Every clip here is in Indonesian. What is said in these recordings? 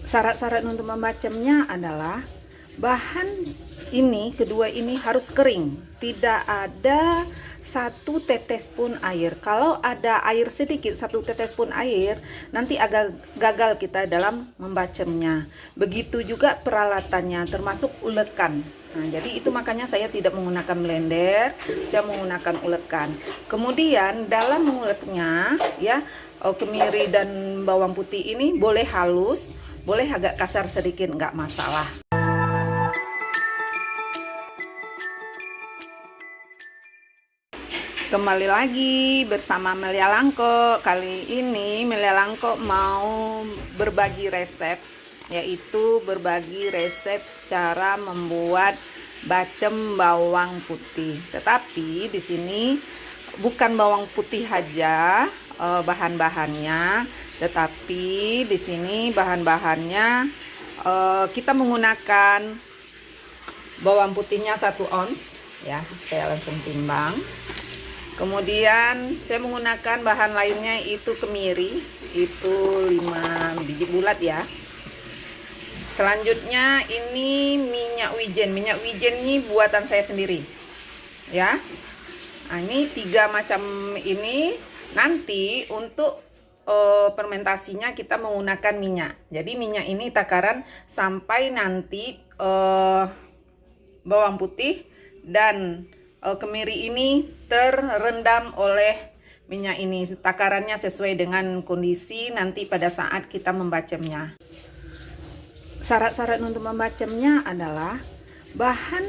Syarat-syarat untuk membacemnya adalah bahan ini, kedua ini harus kering, tidak ada satu tetes pun air. Kalau ada air sedikit, satu tetes pun air, nanti agak gagal kita dalam membacemnya. Begitu juga peralatannya, termasuk ulekan. Nah, jadi itu makanya saya tidak menggunakan blender, saya menggunakan ulekan. Kemudian dalam menguleknya, ya, kemiri dan bawang putih ini boleh halus, boleh agak kasar sedikit, nggak masalah. Kembali lagi bersama Melia Langko. Kali ini Melia Langko mau berbagi resep, yaitu berbagi resep cara membuat bacem bawang putih. Tetapi di sini bukan bawang putih aja bahan-bahannya, tetapi di sini bahan-bahannya kita menggunakan bawang putihnya 1 ons, ya. Saya langsung timbang. Kemudian saya menggunakan bahan lainnya itu kemiri, itu 5 biji bulat ya. Selanjutnya ini minyak wijen. Minyak wijen ini buatan saya sendiri, ya. Nah, ini 3 macam ini. Nanti untuk fermentasinya kita menggunakan minyak. Jadi minyak ini takaran sampai nanti bawang putih dan kemiri ini terendam oleh minyak ini. Takarannya sesuai dengan kondisi nanti pada saat kita membacemnya. Syarat-syarat untuk membacemnya adalah bahan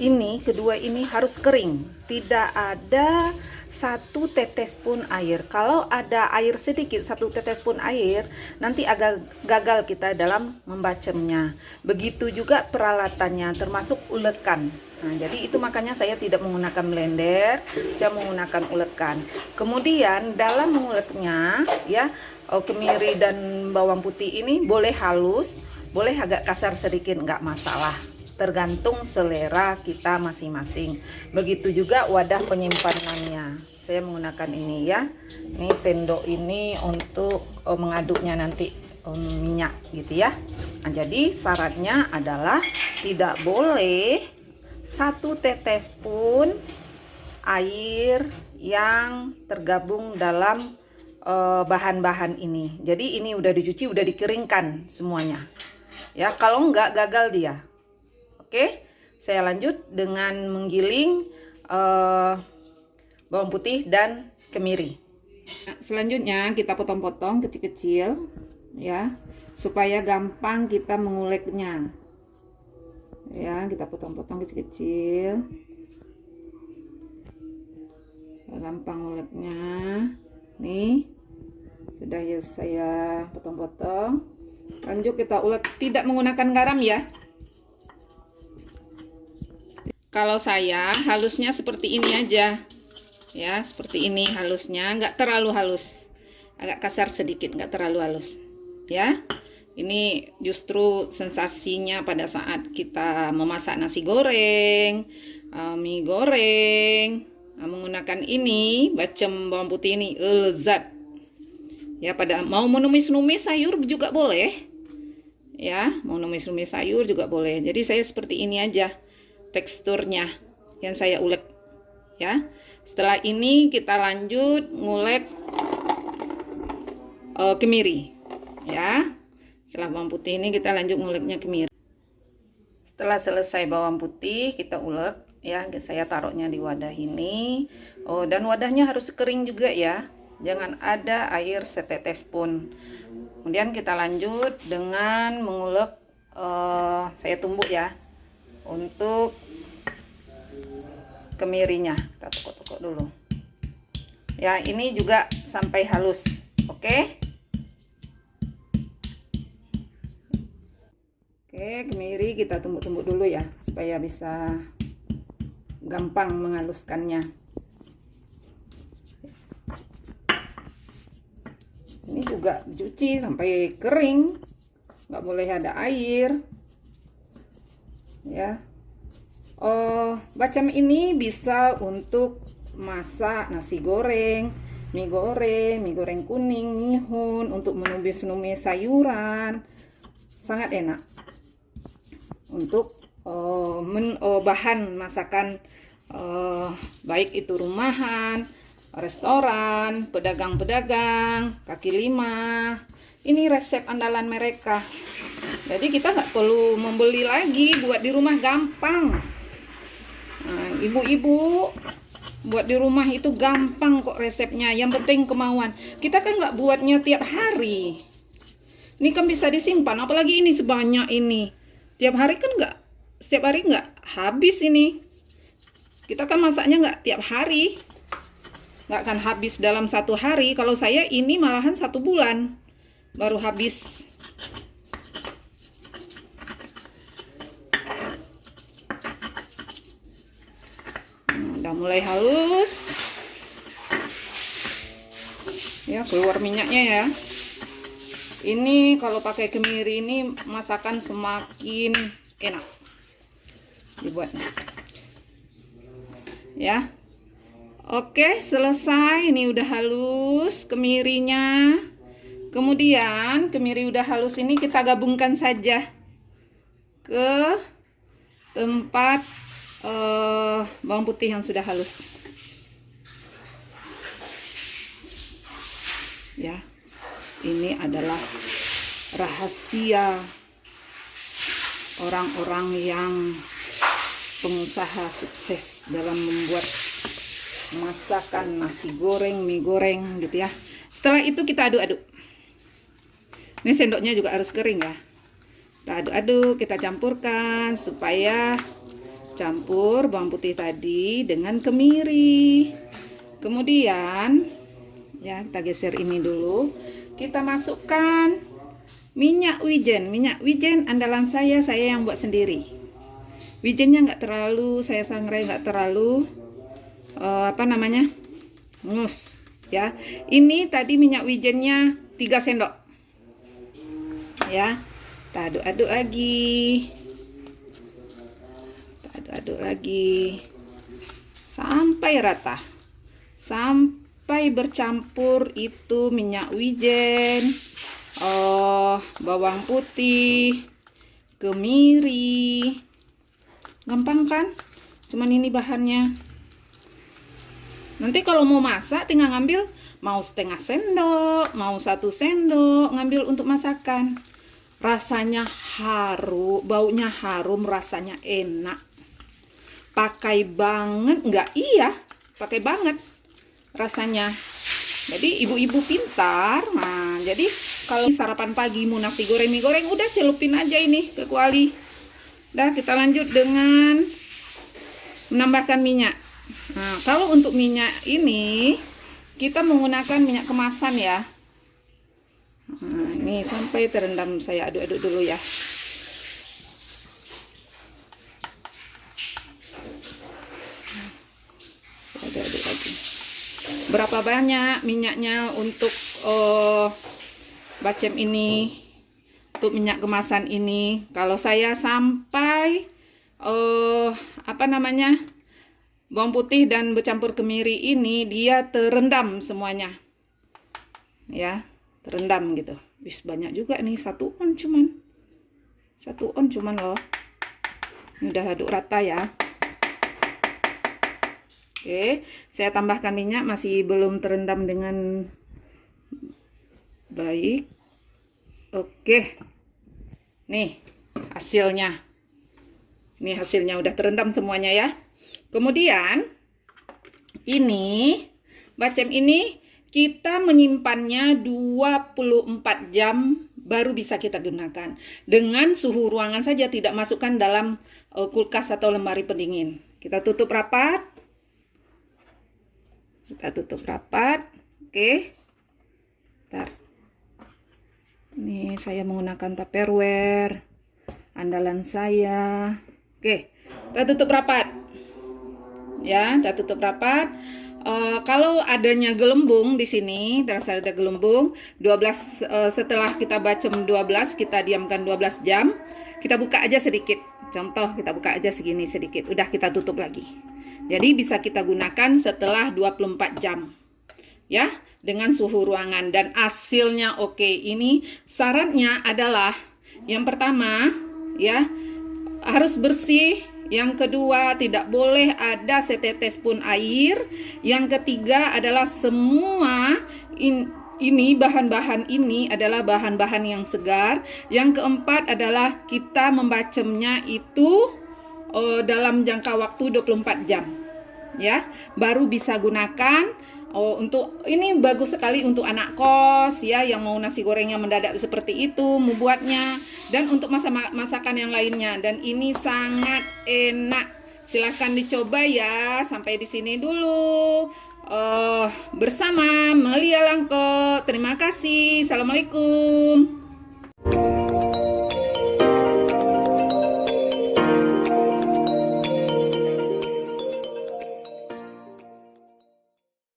ini, kedua ini harus kering, tidak ada satu tetes pun air. Kalau ada air sedikit, satu tetes pun air, nanti agak gagal kita dalam membacemnya. Begitu juga peralatannya, termasuk ulekan. Nah, jadi itu makanya saya tidak menggunakan blender, saya menggunakan ulekan. Kemudian dalam menguleknya, ya, kemiri dan bawang putih ini boleh halus, boleh agak kasar sedikit, nggak masalah. Tergantung selera kita masing-masing. Begitu juga wadah penyimpanannya. Saya menggunakan ini ya. Ini sendok ini untuk mengaduknya nanti minyak gitu ya. Nah, jadi syaratnya adalah tidak boleh satu tetes pun air yang tergabung dalam bahan-bahan ini. Jadi ini udah dicuci, udah dikeringkan semuanya. Ya, kalau enggak gagal dia. Oke, saya lanjut dengan menggiling bawang putih dan kemiri. Nah, selanjutnya kita potong-potong kecil-kecil ya, supaya gampang kita menguleknya. Ya, kita potong-potong kecil-kecil. Gampang nguleknya. Nih, sudah ya saya potong-potong. Lanjut kita ulek, tidak menggunakan garam ya. Kalau saya halusnya seperti ini aja, ya, seperti ini halusnya, nggak terlalu halus, agak kasar sedikit, nggak terlalu halus, ya. Ini justru sensasinya pada saat kita memasak nasi goreng, mie goreng, menggunakan ini bacem bawang putih ini lezat. Ya, pada mau menumis-numis sayur juga boleh, ya, mau numis-numis sayur juga boleh. Jadi saya seperti ini aja teksturnya yang saya ulek ya. Setelah ini kita lanjut ngulek kemiri ya. Setelah bawang putih ini kita lanjut nguleknya kemiri. Setelah selesai bawang putih kita ulek ya, saya taruhnya di wadah ini. Dan wadahnya harus kering juga ya, jangan ada air setetes pun. Kemudian kita lanjut dengan mengulek, saya tumbuk ya, untuk kemirinya kita tukuk-tukuk dulu ya. Ini juga sampai halus. Oke, kemiri kita tumbuk-tumbuk dulu ya, supaya bisa gampang menghaluskannya. Ini juga cuci sampai kering, nggak boleh ada air ya. Bacem ini bisa untuk masak nasi goreng, mie goreng kuning, mihun, untuk menumis-numis sayuran, sangat enak untuk bahan masakan, baik itu rumahan, restoran, pedagang-pedagang, kaki lima. Ini resep andalan mereka. Jadi kita nggak perlu membeli lagi, buat di rumah gampang. Nah, ibu-ibu buat di rumah itu gampang kok resepnya. Yang penting kemauan. Kita kan nggak buatnya tiap hari. Ini kan bisa disimpan, apalagi ini sebanyak ini. Tiap hari kan setiap hari nggak habis ini. Kita kan masaknya nggak tiap hari. Nggak akan habis dalam 1 hari. Kalau saya ini malahan 1 bulan baru habis. Udah mulai halus. Ya, keluar minyaknya ya. Ini kalau pakai kemiri ini masakan semakin enak dibuatnya. Ya. Oke, selesai. Ini udah halus kemirinya. Kemudian kemiri udah halus ini kita gabungkan saja ke tempat bawang putih yang sudah halus. Ya. Ini adalah rahasia orang-orang yang pengusaha sukses dalam membuat masakan nasi goreng, mie goreng gitu ya. Setelah itu kita aduk-aduk. Ini sendoknya juga harus kering ya. Kita aduk-aduk, kita campurkan supaya campur bawang putih tadi dengan kemiri. Kemudian ya, kita geser ini dulu. Kita masukkan minyak wijen. Minyak wijen andalan saya yang buat sendiri. Wijennya nggak terlalu, saya sangrai nggak terlalu ngus ya. Ini tadi minyak wijennya 3 sendok. Ya. Kita aduk-aduk lagi. Kita aduk-aduk lagi sampai rata. Sampai bercampur itu minyak wijen, bawang putih, kemiri. Gampang kan? Cuman ini bahannya. Nanti kalau mau masak tinggal ngambil mau setengah sendok, mau 1 sendok, ngambil untuk masakan. Rasanya harum, baunya harum, rasanya enak. Pakai banget, enggak iya, pakai banget rasanya. Jadi ibu-ibu pintar. Nah, jadi kalau sarapan pagi mau nasi goreng, mie goreng, udah celupin aja ini ke kuali. Dah, kita lanjut dengan menambahkan minyak. Nah, kalau untuk minyak ini kita menggunakan minyak kemasan ya. Nah, ini sampai terendam, saya aduk-aduk dulu ya. Aduk-aduk lagi. Berapa banyak minyaknya untuk bacem ini, untuk minyak kemasan ini? Kalau saya sampai bawang putih dan bercampur kemiri ini dia terendam semuanya. Ya, terendam gitu. Wis banyak juga nih, 1 on cuman. 1 on cuman loh. Ini udah aduk rata ya. Oke, saya tambahkan minyak, masih belum terendam dengan baik. Oke. Nih, hasilnya. Ini hasilnya udah terendam semuanya ya. Kemudian ini bacem ini kita menyimpannya 24 jam baru bisa kita gunakan. Dengan suhu ruangan saja, tidak masukkan dalam kulkas atau lemari pendingin. Kita tutup rapat. Kita tutup rapat. Oke. Bentar. Ini saya menggunakan Tupperware andalan saya. Oke, kita tutup rapat. Ya, kita tutup rapat. Kalau adanya gelembung di sini, terasa ada gelembung, 12 setelah kita bacem 12, kita diamkan 12 jam. Kita buka aja sedikit. Contoh, kita buka aja segini sedikit. Udah, kita tutup lagi. Jadi bisa kita gunakan setelah 24 jam. Ya, dengan suhu ruangan dan hasilnya oke. Ini sarannya adalah Yang pertama ya, harus bersih. Yang kedua, tidak boleh ada setetes pun air. Yang ketiga adalah semua ini bahan-bahan ini adalah bahan-bahan yang segar. Yang keempat adalah kita membacemnya itu dalam jangka waktu 24 jam. Ya, baru bisa gunakan. Untuk ini bagus sekali untuk anak kos ya, yang mau nasi gorengnya mendadak seperti itu membuatnya, dan untuk masakan yang lainnya. Dan ini sangat enak, silahkan dicoba ya. Sampai di sini dulu bersama Melia Langko. Terima kasih. Assalamualaikum.